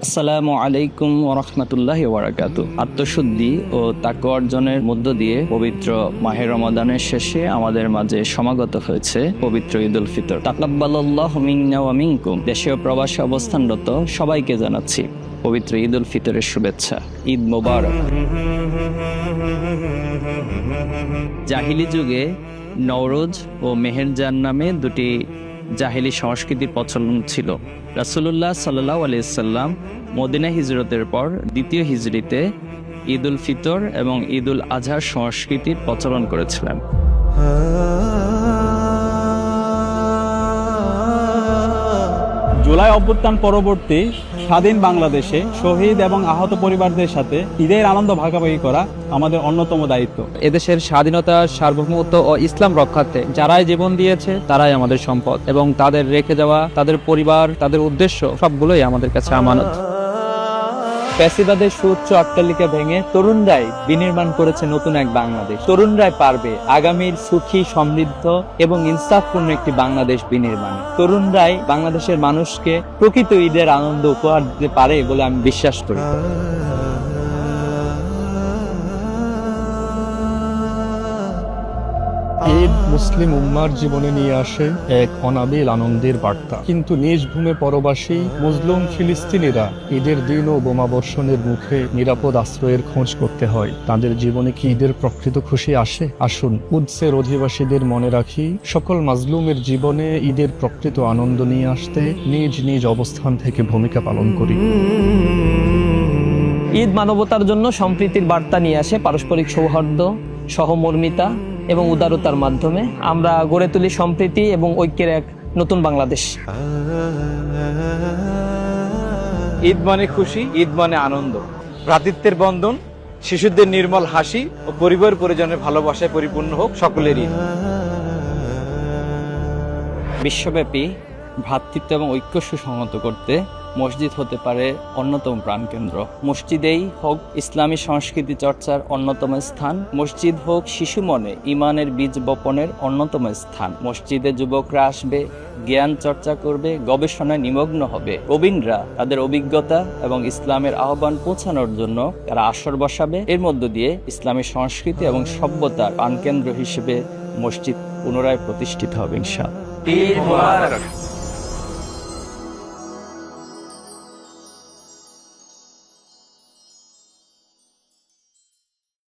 আসসালামু আলাইকুম ওরহমতুল্লাহি ওয়াবারাকাতু। আত্মশুদ্ধি ও তাকওয়া অর্জনের মধ্য দিয়ে পবিত্র মাহে রমাদানের শেষে আমাদের মাঝে সমাগত হয়েছে পবিত্র ঈদুল ফিতর। তাকাব্বালাল্লাহু মিন্না ওয়া মিনকুম। দেশে ও প্রবাসে অবস্থানরত সবাইকে জানাচ্ছি পবিত্র ঈদুল ফিতরের শুভেচ্ছা। ঈদ মোবারক। জাহিলি যুগে নওরোজ ও মেহেরজান নামে দুটি জাহিলি সংস্কৃতির প্রচলন ছিল। রাসূলুল্লাহ সাল্লাল্লাহু আলাইহি সাল্লাম মদিনা হিজরতের পর দ্বিতীয় হিজরিতে ঈদুল ফিতর এবং ঈদুল আজহার সংস্কৃতির প্রচলন করেছিলেন। জুলাই অভ্যুত্থান পরবর্তী স্বাধীন বাংলাদেশে শহীদ এবং আহত পরিবারদের সাথে ঈদের আনন্দ ভাগাভাগি করা আমাদের অন্যতম দায়িত্ব। এদেশের স্বাধীনতা, সার্বভৌমত্ব ও ইসলাম রক্ষার্থে যারাই জীবন দিয়েছে তারাই আমাদের সম্পদ, এবং তাদের রেখে যাওয়া তাদের পরিবার, তাদের উদ্দেশ্য সবগুলোই আমাদের কাছে আমানত। ফ্যাসিবাদের সুউচ্চ অট্টালিকা ভেঙে তরুণরাই বিনির্মাণ করেছে নতুন এক বাংলাদেশ। তরুণরাই পারবে আগামীর সুখী, সমৃদ্ধ এবং ইনসাফপূর্ণ একটি বাংলাদেশ বিনির্মাণে। তরুণরাই বাংলাদেশের মানুষকে প্রকৃত ঈদের আনন্দ উপহার দিতে পারে বলে আমি বিশ্বাস করি। ঈদ মুসলিম উম্মার জীবনে নিয়ে আসে এক অনাবিল আনন্দের বার্তা, কিন্তু নিজ ভূমে পরবাসী মুসলিম ফিলিস্তিনিরা ঈদের দিন ও বোমাবর্ষণের মুখে নিরাপদ আশ্রয়ের খোঁজ করতে হয়। তাদের জীবনে কি ঈদের প্রকৃত খুশি আসে? আসুন কুদসের অধিবাসীদের মনে রাখি, সকল মাজলুমের জীবনে ঈদের প্রকৃত আনন্দ নিয়ে আসতে নিজ নিজ অবস্থান থেকে ভূমিকা পালন করি। ঈদ মানবতার জন্য সম্প্রীতির বার্তা নিয়ে আসে। পারস্পরিক সৌহার্দ্য, সহমর্মিতা এবং উদারতার মাধ্যমে আমরা গড়ে তুলি সম্প্রীতি এবং ঐক্যের এক নতুন বাংলাদেশ। ঈদ মানে খুশি, ঈদ মানে আনন্দ, ভ্রাতৃত্বের বন্ধন, শিশুদের নির্মল হাসি ও পরিবার পরিজনের ভালোবাসায় পরিপূর্ণ হোক সকলের ঈদ। বিশ্বব্যাপী ভ্রাতৃত্ব এবং ঐক্য সুসংহত করতে মসজিদ হতে পারে অন্যতম প্রাণকেন্দ্র। মসজিদেই হোক ইসলামী সংস্কৃতি চর্চার অন্যতম স্থান। মসজিদ হোক শিশু মনে ঈমানের বীজ বপনের অন্যতম স্থান। মসজিদে যুবকরা আসবে, জ্ঞান চর্চা করবে, গবেষণায় নিমগ্ন হবে। প্রবীণরা তাদের অভিজ্ঞতা এবং ইসলামের আহ্বান পৌঁছানোর জন্য তারা আসর বসাবে। এর মধ্য দিয়ে ইসলামী সংস্কৃতি এবং সভ্যতার প্রাণকেন্দ্র হিসেবে মসজিদ পুনরায় প্রতিষ্ঠিত হবে ইনশাআল্লাহ।